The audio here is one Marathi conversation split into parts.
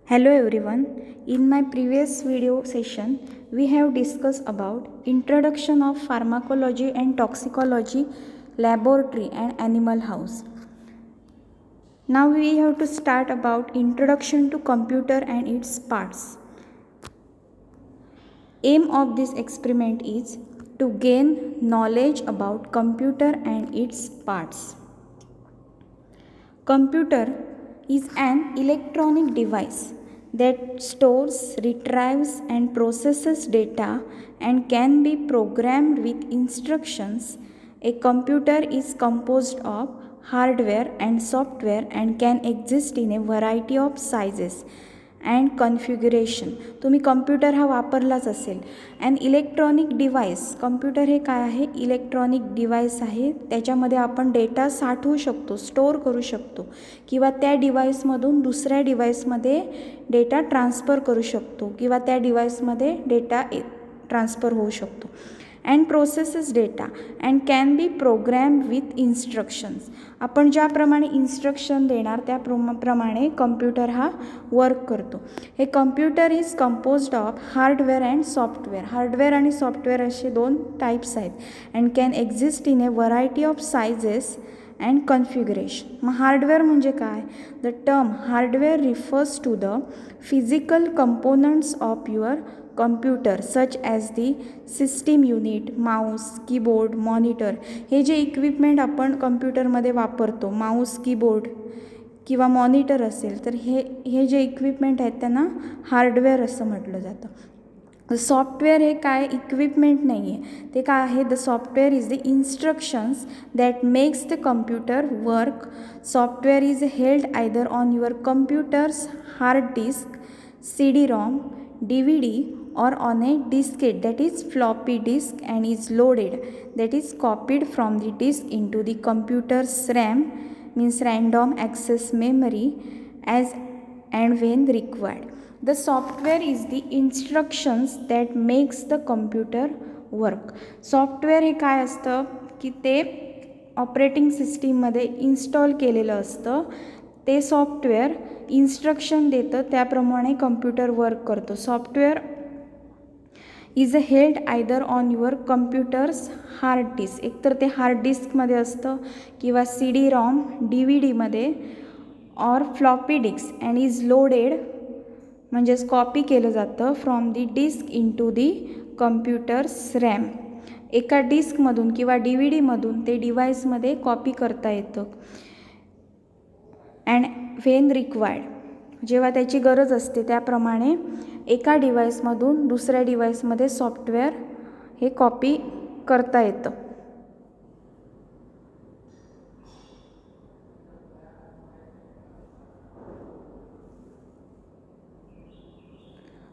Hello everyone. In my previous video session, we have discussed about introduction of pharmacology and toxicology, laboratory and animal house. Now we have to start about introduction to computer and its parts. Aim of this experiment is to gain knowledge about computer and its parts. Computer is an electronic device that stores, retrieves, and processes data and can be programmed with instructions. A computer is composed of hardware and software and can exist in a variety of sizes and configuration. तुम्ही कम्प्युटर हा वापरलाच असेल. अँड इलेक्ट्रॉनिक डिव्हाइस, कम्प्युटर हे काय आहे? इलेक्ट्रॉनिक डिव्हाइस आहे. त्याच्यामध्ये आपण डेटा साठवू शकतो, स्टोअर करू शकतो किंवा त्या डिव्हाइसमधून दुसऱ्या डिव्हाइसमध्ये डेटा ट्रान्सफर करू शकतो किंवा त्या डिव्हाइसमध्ये डेटा ट्रान्सफर होऊ शकतो. And processes data and can be program with instructions. आपण ज्याप्रमाणे इन्स्ट्रक्शन देणार त्याप्रमाणे कम्प्युटर हा वर्क करतो. हे computer is composed of hardware and software. Hardware आणि सॉफ्टवेअर असे दोन टाईप्स आहेत. And can exist in a variety of sizes and configuration. मग हार्डवेअर म्हणजे काय? The term hardware refers to the physical components of your computer such as the system unit, mouse, keyboard, monitor. हे जे इक्विपमेंट आपण कम्प्युटरमध्ये वापरतो, माऊस, कीबोर्ड किंवा मॉनिटर असेल तर हे जे इक्विपमेंट आहेत त्यांना हार्डवेअर असं म्हटलं जातं. सॉफ्टवेअर हे काय इक्विपमेंट नाही आहे, ते काय आहे? The software is the instructions that makes the computer work. Software is held either on your computers hard disk, CD-ROM, DVD or on a diskette, that is floppy disk, and is loaded, that is copied from the disk into the computer's RAM, means random access memory, as and when required. The software is the instructions that makes the computer work. Software हे काय असतं की ते ऑपरेटिंग सिस्टीममध्ये इन्स्टॉल केलेलं असतं. ते सॉफ्टवेअर इन्स्ट्रक्शन देतं, त्याप्रमाणे कम्प्युटर वर्क करतो. Software is held either on your computers hard disk. एकतर ते हार्ड डिस्कमध्ये असतं किंवा CD-ROM, DVDमध्ये or floppy disk, and is loaded म्हणजेच कॉपी केलं जातं from the disk into the computers RAM. एका डिस्कमधून किंवा DVDमधून ते डिव्हाइसमध्ये कॉपी करता येतं. अँड व्हेन रिक्वायर्ड, जेव्हा त्याची गरज असते त्याप्रमाणे एका डिव्हाइसमधून दुसऱ्या डिव्हाइसमध्ये सॉफ्टवेअर हे कॉपी करता येतं.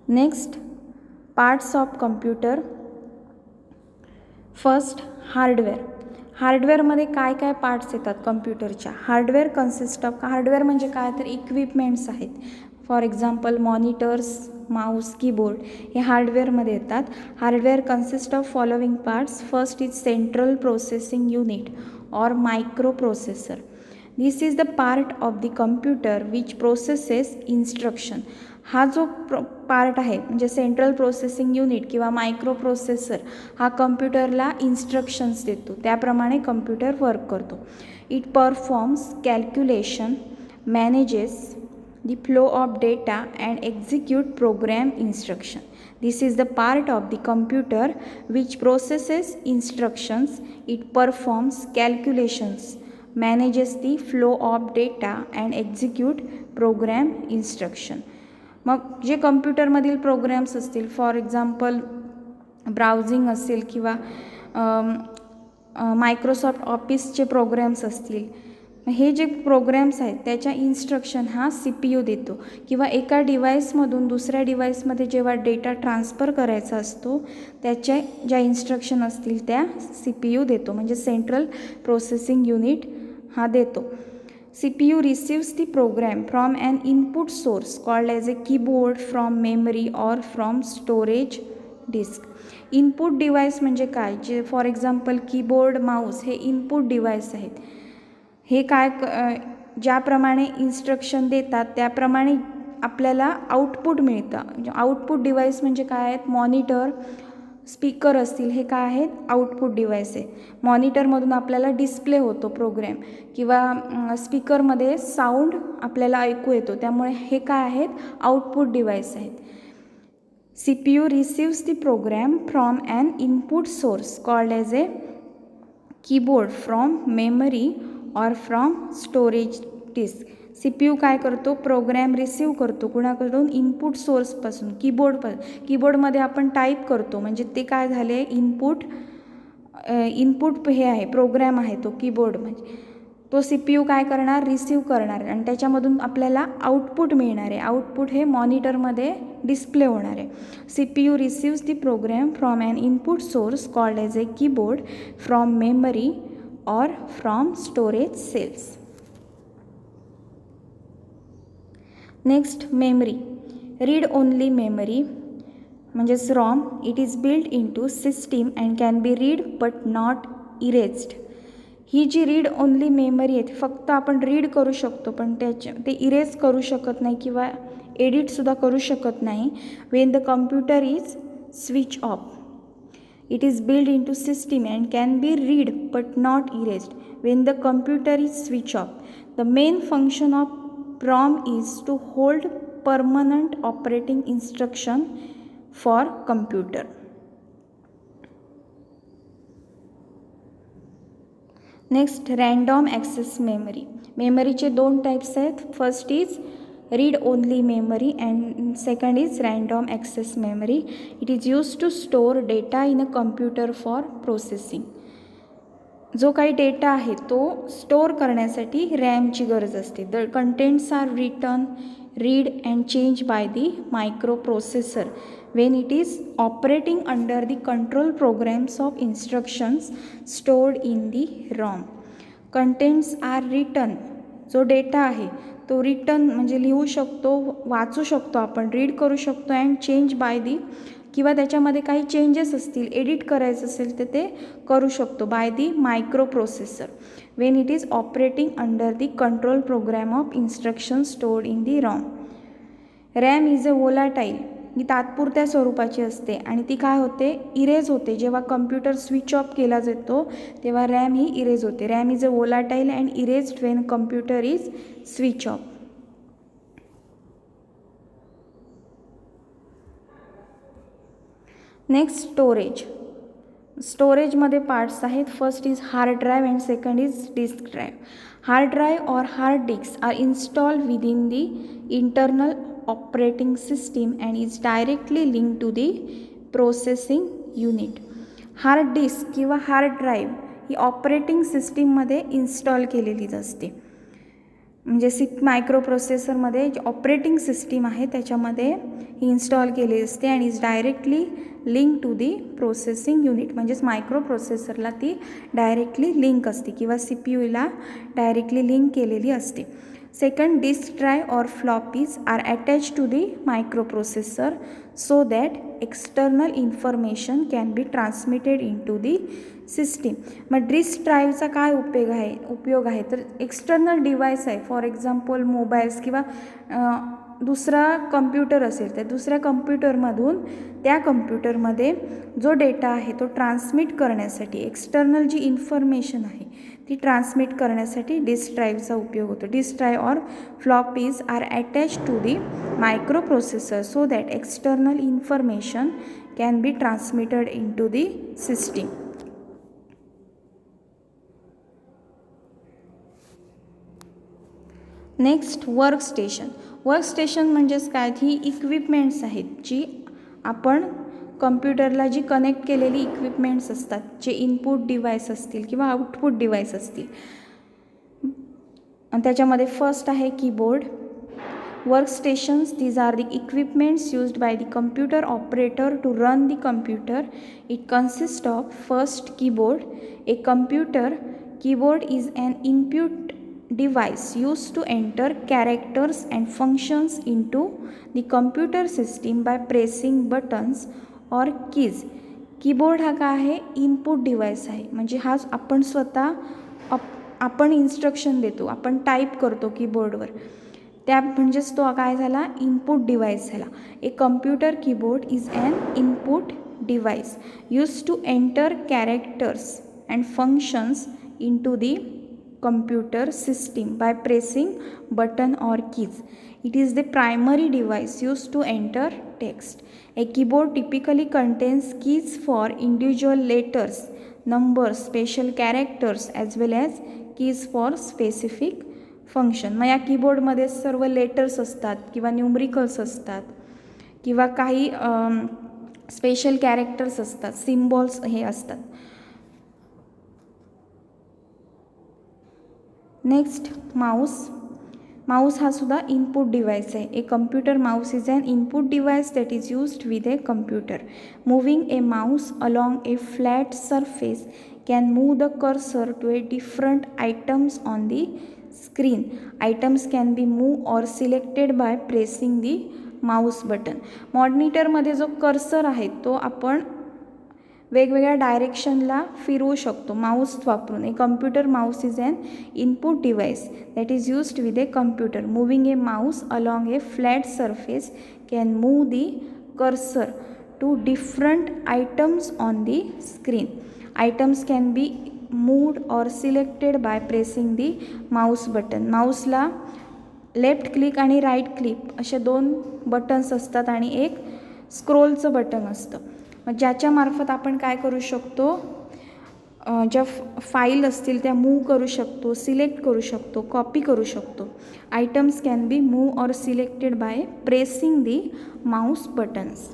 Next, parts of computer. First, hardware. हार्डवेअरमध्ये काय काय पार्ट्स येतात कम्प्युटरच्या? हार्डवेअर कन्सिस्ट ऑफ, हार्डवेअर म्हणजे काय तर इक्विपमेंट्स आहेत. For example monitors, mouse, keyboard हे हार्डवेअरमध्ये येतात. Hardware consist of following parts. First is central processing unit और microprocessor. This is the part of the computer which processes instruction. हा जो पार्ट आहे म्हणजे सेंट्रल प्रोसेसिंग युनिट किंवा मायक्रो प्रोसेसर हा कम्प्युटरला इन्स्ट्रक्शन्स देतो, त्याप्रमाणे कम्प्युटर वर्क करतो. It performs calculation, manages the flow of data and execute program instruction. This is the part of the computer which processes instructions. It performs calculations, manages the flow of data and execute program instruction. मग जे कम्प्युटरमधील प्रोग्रॅम्स असतील, फॉर एक्झाम्पल ब्राउझिंग असेल किंवा मायक्रोसॉफ्ट ऑफिसचे प्रोग्रॅम्स असतील, हे जे प्रोग्रॅम्स आहेत त्याच्या इन्स्ट्रक्शन हा CPU देतो किंवा एका डिव्हाइसमधून दुसऱ्या डिव्हाइसमध्ये जेव्हा डेटा ट्रान्सफर करायचा असतो त्याच्या ज्या इन्स्ट्रक्शन असतील त्या CPU देतो, म्हणजे सेंट्रल प्रोसेसिंग युनिट हा देतो. CPU receives the program from an input source called as a keyboard, from memory or from storage disk. Input device म्हणजे काय? J for example keyboard, Mouse हे इनपुट डिव्हाइस आहेत. हे काय ज्याप्रमाणे इन्स्ट्रक्शन देतात त्याप्रमाणे आपल्याला आउटपुट मिळतं. आउटपुट डिव्हाइस म्हणजे काय आहेत, मॉनिटर, स्पीकर असतील, हे काय आहेत, आउटपुट डिव्हाइस आहे. मॉनिटरमधून आपल्याला डिस्प्ले होतो प्रोग्रॅम, किंवा स्पीकरमध्ये साऊंड आपल्याला ऐकू येतो, त्यामुळे हे काय आहेत, आउटपुट डिव्हाइस आहेत. CPU receives the program from an input source called as a keyboard from memory or from storage disk. CPU काय करतो, प्रोग्रॅम रिसीव करतो कुणाकडून, इनपुट सोर्सपासून, कीबोर्डमध्ये आपण टाईप करतो, म्हणजे ते काय झाले, इनपुट हे आहे, प्रोग्रॅम आहे तो कीबोर्ड, म्हणजे तो CPU काय करणार, रिसीव करणार आणि त्याच्यामधून आपल्याला आउटपुट मिळणार आहे. आउटपुट हे मॉनिटरमध्ये डिस्प्ले होणार आहे. CPU receives the program from an input source called as a keyboard from memory or from storage cells. Next, memory. Read only memory म्हणजेच ROM. It is build into system and can be read but not erased. ही जी रीड ओनली मेमरी आहे ती फक्त आपण रीड करू शकतो, पण ते इरेज करू शकत नाही किंवा एडिटसुद्धा करू शकत नाही. When the computer is switch off. It is build into system and can be read but not erased. When the computer is switch off, the main function of ROM is to hold permanent operating instruction for computer. Next, random access memory. मेमरीचे दोन टाईप्स आहेत. First is read only memory and second is random access memory. It is use to store data in a computer for processing. जो काही डेटा आहे तो स्टोअर करण्यासाठी रॅमची गरज असते. The contents are written, read and change by the micro processor when it is operating under the control programs of instructions stored in the ROM. Contents are written. जो डेटा आहे तो रिटन म्हणजे लिहू शकतो, वाचू शकतो आपण, रीड करू शकतो, अँड चेंज बाय दी, किंवा त्याच्यामध्ये काही चेंजेस असतील, एडिट करायचं असेल तर ते करू शकतो by the micro processor when it is operating under the control program of instruction stored in the ROM. RAM is a volatile. ही तात्पुरत्या स्वरूपाची असते आणि ती काय होते, इरेज होते. जेव्हा कम्प्युटर स्विच ऑफ केला जातो तेव्हा रॅम ही इरेज होते. RAM is a volatile and erased when computer is switch off. Next, storage. स्टोरेजमध्ये पार्ट्स आहेत. First is hard drive and second is disk drive. Hard drive और hard disk are installed within the internal operating system and is directly linked to the processing unit. Hard disk किंवा हार्ड ड्राईव्ह ही ऑपरेटिंग सिस्टीममध्ये इन्स्टॉल केलेलीच असते. म्हणजे मायक्रो प्रोसेसरमध्ये जी ऑपरेटिंग सिस्टीम आहे त्याच्यामध्ये ही इन्स्टॉल केलेली असते आणि is directly link to the processing unit. म्हणजेच मायक्रो प्रोसेसरला ती डायरेक्टली लिंक असते किंवा CPUला डायरेक्टली लिंक केलेली असते. Second, disk drive or floppies are attached to the microprocessor so that external information can be transmitted into the system. मग डिस्क ड्राईव्हचा काय उपयोग आहे तर एक्सटर्नल डिव्हाइस आहे. फॉर एक्झाम्पल मोबाईल्स किंवा दुसरा कम्प्युटर असेल तर दुसऱ्या कम्प्युटरमधून त्या कम्प्युटरमध्ये जो डेटा आहे तो ट्रान्समिट करण्यासाठी, एक्सटर्नल जी इन्फॉर्मेशन आहे ती ट्रान्समिट करण्यासाठी डिस्क ड्राईव्हचा उपयोग होतो. डिस्क ड्राईव्ह और floppies are attach to the micro processor so that external information can be transmitted into the system. Next, workstation. Workstation म्हणजेच काय, ही इक्विपमेंट्स आहेत जी आपण कम्प्युटरला जी कनेक्ट केलेली इक्विपमेंट्स असतात, जे इनपुट डिव्हाइस असतील किंवा आउटपुट डिव्हाइस असतील. आणि त्याच्यामध्ये फर्स्ट आहे keyboard. Workstations, these are the equipments used by the computer operator to run the computer. It consists of first keyboard. A computer keyboard is an input device used to enter characters and functions into the computer system by pressing buttons or keys. Keyboard हा काय आहे, इनपुट डिव्हाइस आहे. म्हणजे हा आपण स्वतः आपण इन्स्ट्रक्शन देतो, आपण टाईप करतो कीबोर्डवर. त्या म्हणजेच तो काय झाला, इनपुट डिव्हाइस झाला. A computer keyboard is an input device use to enter characters and functions into the computer system by pressing button or keys. It is the primary device used to enter text. A keyboard typically contains keys for individual letters, numbers, special characters as well as keys for specific function. मग या कीबोर्डमध्ये सर्व लेटर्स असतात किंवा न्यूमरिकल्स असतात किंवा काही स्पेशल कॅरेक्टर्स असतात, सिम्बॉल्स हे असतात. नेक्स्ट माऊस हा सुद्धा इनपुट डिव्हाइस आहे. A computer mouse is an input device that is used with a computer. Moving a mouse along a flat surface can move the cursor to a different items on the screen. Items can be move or selected by pressing the mouse button. मॉनिटरमध्ये जो कर्सर आहे तो आपण वेगवेगळ्या डायरेक्शनला फिरवू शकतो माऊस वापरून. A computer mouse is an input device that is used with a computer. Moving a mouse along a flat surface can move the cursor to different items on the screen. Items can be moved or selected by pressing the mouse button. माऊसला लेफ्ट क्लिक आणि राईट क्लिक असे 2 बटन्स असतात आणि एक स्क्रोलचं बटन असतं. मग ज्याच्यामार्फत आपण काय करू शकतो, ज्या फाईल असतील त्या मूव करू शकतो, सिलेक्ट करू शकतो, कॉपी करू शकतो. Items can be move or selected by pressing the mouse buttons.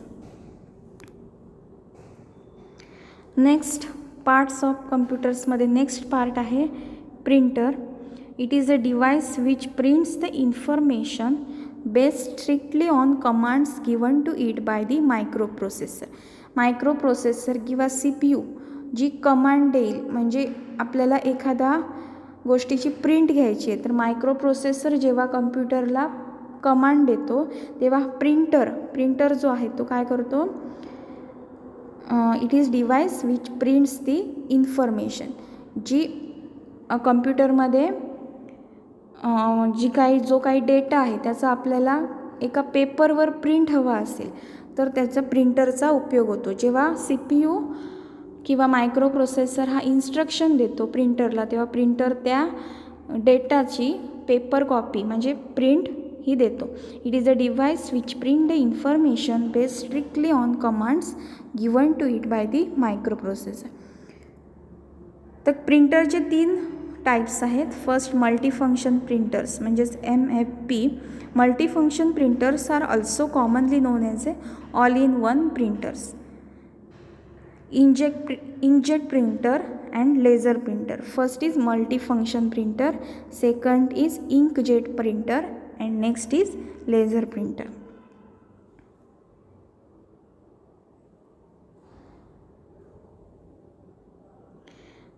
Next parts of कम्प्युटर्समध्ये नेक्स्ट पार्ट आहे printer. It is a device which prints the information based strictly on commands given to it by the microprocessor. Microprocessor किंवा CPU जी कमांड देईल, म्हणजे आपल्याला एखादा गोष्टीची प्रिंट घ्यायची आहे तर मायक्रोप्रोसेसर जेव्हा कम्प्युटरला कमांड देतो तेव्हा प्रिंटर जो आहे तो काय करतो, it is device which prints the information. जी कम्प्युटरमध्ये जो काही डेटा आहे त्याचा आपल्याला एका पेपरवर प्रिंट हवा असेल तर त्याचा प्रिंटरचा उपयोग होतो. जेव्हा CPU किंवा मायक्रोप्रोसेसर हा इन्स्ट्रक्शन देतो प्रिंटरला तेव्हा प्रिंटर त्या डेटाची पेपर कॉपी म्हणजे प्रिंट ही देतो. It is a device which print the information based strictly on commands given to it by the microprocessor. तर प्रिंटरचे 3 टाईप्स आहेत. फर्स्ट मल्टीफंक्शन प्रिंटर्स म्हणजेच MFP. Multifunction printers are also commonly known as a all in one printers. inkjet printer and laser printer. First is multifunction printer, second is inkjet printer and next is laser printer.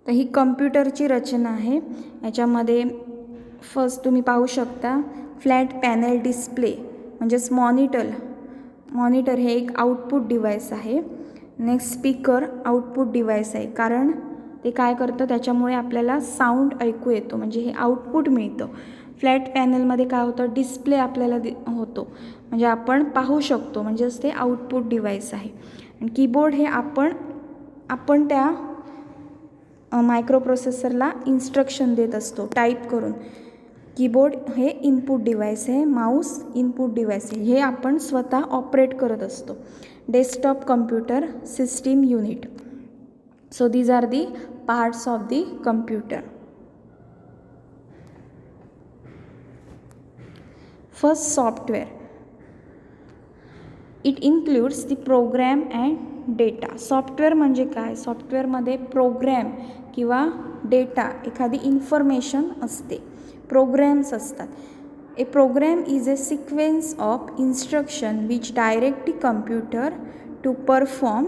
तर ही कम्प्युटरची रचना आहे. याच्यामध्ये फर्स्ट तुम्ही पाहू शकता फ्लॅट पॅनेल डिस्प्ले म्हणजेच मॉनिटर हे एक आउटपुट डिव्हाइस आहे. नेक्स्ट स्पीकर आउटपुट डिव्हाइस आहे, कारण ते काय करतं त्याच्यामुळे आपल्याला साऊंड ऐकू येतो म्हणजे हे आउटपुट मिळतं. फ्लॅट पॅनलमध्ये काय होतं, डिस्प्ले आपल्याला होतो म्हणजे आपण पाहू शकतो म्हणजेच ते आउटपुट डिव्हाइस आहे. आणि कीबोर्ड हे आपण त्या मायक्रोप्रोसेसरला इन्स्ट्रक्शन देत असतो टाईप करून. कीबोर्ड हे इनपुट डिव्हाइस आहे, माऊस इनपुट डिव्हाइस आहे, हे आपण स्वतः ऑपरेट करत असतो. Desktop computer system unit. So these are the parts of the computer. First software. It includes the program and data. Software म्हणजे काय, सॉफ्टवेअरमध्ये प्रोग्रॅम किंवा डेटा एखादी इन्फॉर्मेशन असते, प्रोग्रॅम्स असतात. A program is a sequence of instruction which direct the computer to perform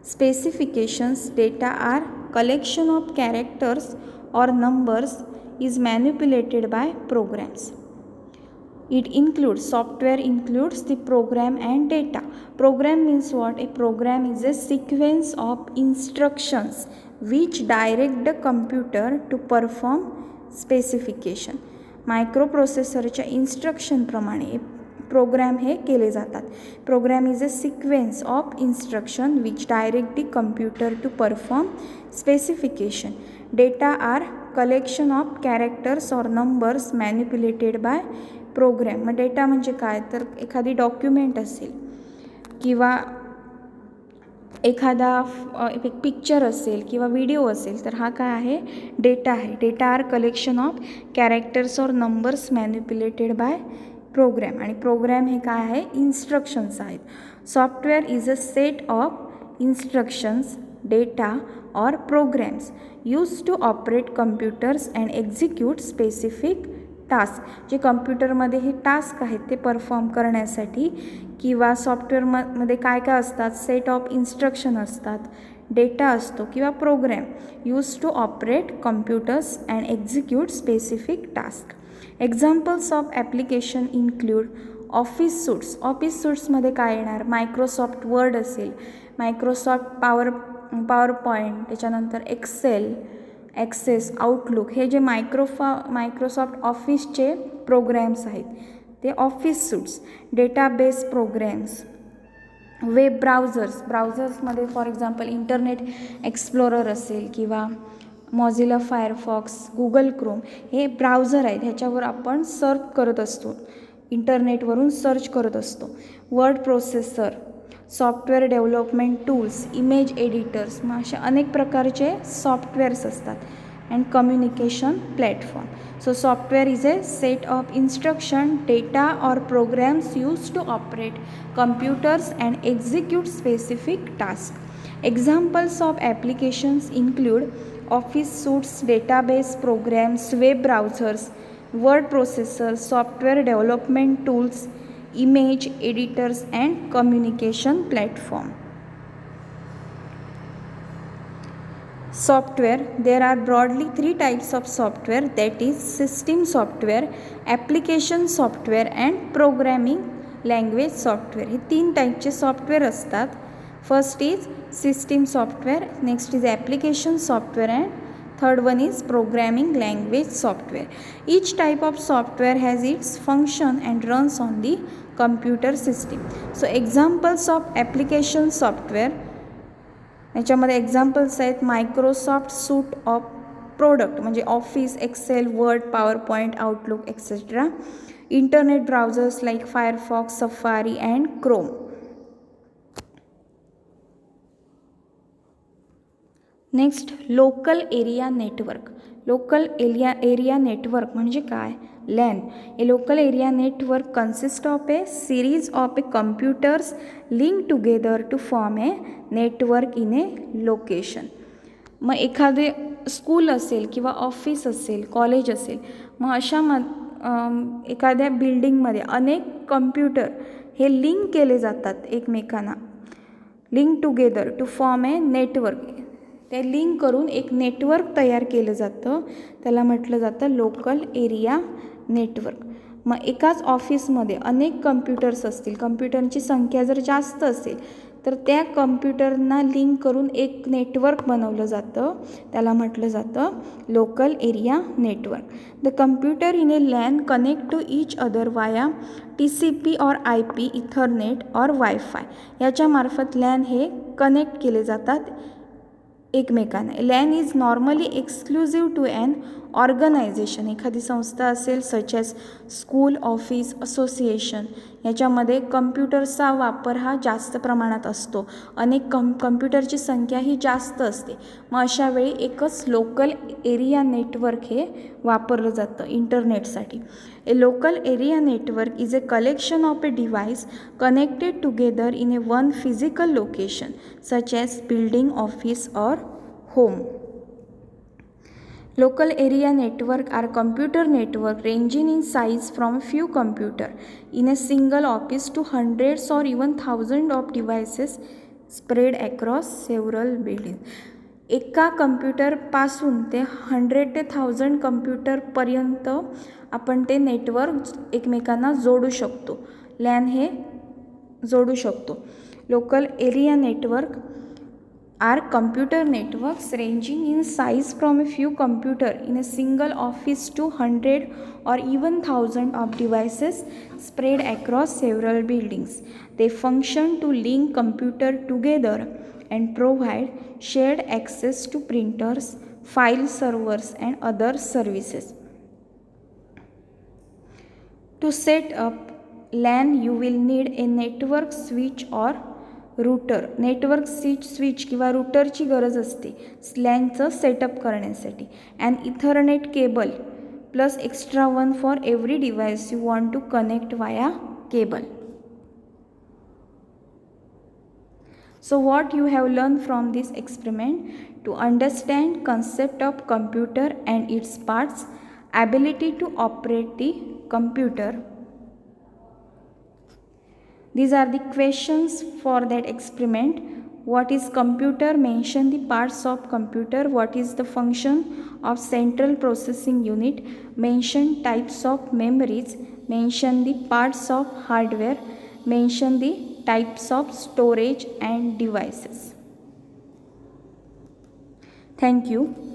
specifications. Data are collection of characters or numbers is manipulated by programs. Software includes the program and data. Program means what? A program is a sequence of instructions which direct the computer to perform specification. Micro प्रोसेसरच्या इन्स्ट्रक्शनप्रमाणे प्रोग्रॅम हे केले जातात. Program is a sequence of instruction which direct the computer to perform specification. Data are collection of characters or numbers manipulated by program. मग डेटा म्हणजे काय, तर एखादी डॉक्युमेंट असेल किंवा एखादा पिक्चर असेल किंवा व्हिडिओ असेल तर हा काय आहे, डेटा आहे. Data are collection of characters or numbers manipulated by program. आणि प्रोग्रॅम हे काय आहे, इन्स्ट्रक्शन्स आहेत. Software is a set of instructions, data और programs use to operate computers and execute specific task. जे कम्प्युटरमध्ये हे टास्क आहेत ते परफॉर्म करण्यासाठी किंवा सॉफ्टवेअरमध्ये काय काय असतात, सेट ऑफ इन्स्ट्रक्शन असतात, डेटा असतो किंवा program use to operate computers and execute specific task. Examples of application include office suites. Office सूट्समध्ये काय येणार, मायक्रोसॉफ्ट वर्ड असेल, मायक्रोसॉफ्ट पॉवर पॉईंट, त्याच्यानंतर एक्सेल, ॲक्सेस, आउटलुक, हे जे मायक्रोसॉफ्ट ऑफिसचे प्रोग्रॅम्स आहेत ते office suites. Database programs, web ब्राउझर्समध्ये फॉर एक्झाम्पल इंटरनेट एक्सप्लोरर असेल किंवा मॉझिला फायरफॉक्स, गुगल क्रोम, हे ब्राउझर आहेत, ह्याच्यावर आपण सर्च करत असतो, इंटरनेटवरून सर्च करत असतो. Word processor, software development tools, image editors, मग अशा अनेक प्रकारचे सॉफ्टवेअर्स असतात. And communication platform. So software is a set of instruction, data और programs use to operate computers and execute specific tasks. Examples of applications include office suites, database programs, web browsers, word processors, software development tools, image editors and communication platform. Software, there are broadly three types of software, that is system software, application software and programming language software. हे 3 टाईपचे सॉफ्टवेअर असतात. First is system software, next is application software and third one is programming language software. Each type of software has its function and runs on the computer system. So examples of application software, याच्यामध्ये एक्झाम्पल्स आहेत मायक्रोसॉफ्ट सूट ऑफ प्रोडक्ट म्हणजे Office, Excel, Word, PowerPoint, Outlook etcetera. Internet browsers like Firefox, Safari and Chrome. Next local area network. Local area network म्हणजे काय, LAN. A local area network consist of a series of a computers link together to form a network in a location. मग एखादे स्कूल असेल किंवा ऑफिस असेल, कॉलेज असेल, मग अशा एखाद्या बिल्डिंगमध्ये अनेक कम्प्युटर हे लिंक केले जातात एकमेकांना, link together to form a network. ते लिंक करून एक नेटवर्क तयार केलं जातं, त्याला म्हटलं जातं लोकल एरिया नेटवर्क. मग एकाच ऑफिसमध्ये अनेक कम्प्युटर्स असतील, कम्प्युटरची संख्या जर जास्त असेल तर त्या कम्प्युटरना लिंक करून एक नेटवर्क बनवलं जातं, त्याला म्हटलं जातं local area network. The computer in a LAN connect to each other via TCP or IP, Ethernet or WiFi. याच्यामार्फत लॅन हे कनेक्ट केले जातात एकमेकांना. LAN is normally exclusive to an organisation. एखादी संस्था असेल such as school, office, association, याच्यामध्ये कम्प्युटरचा वापर हा जास्त प्रमाणात असतो, अनेक कम्प्युटरची संख्या ही जास्त असते. मग अशा वेळी एकच लोकल एरिया नेटवर्क हे वापरलं जातं इंटरनेटसाठी. A local area network is a collection of a device connected together in a one physical location such as building, office और home. Local area network are computer network ranging in size from few computer in a single office to hundreds or even thousands of devices spread across several buildings. एका कम्प्युटरपासून ते 100 ते 1000 कम्प्युटरपर्यंत आपण ते नेटवर्क एकमेकांना जोडू शकतो, लॅन हे जोडू शकतो. Local area network are computer networks ranging in size from a few computers in a single office to 100 or even 1,000 of devices spread across several buildings. They function to link computers together and provide shared access to printers, file servers, and other services. To set up LAN, you will need a network switch or router. Network switch किंवा रूटरची गरज असते लॅनचं सेटअप करण्यासाठी. And Ethernet cable plus extra one for every device you want to connect via cable. So what you have learned from this experiment? To understand concept of computer and its parts, ability to operate the computer. These are the questions for that experiment. What is computer? Mention the parts of computer. What is the function of central processing unit? Mention types of memories. Mention the parts of hardware. Mention the types of storage and devices. Thank you.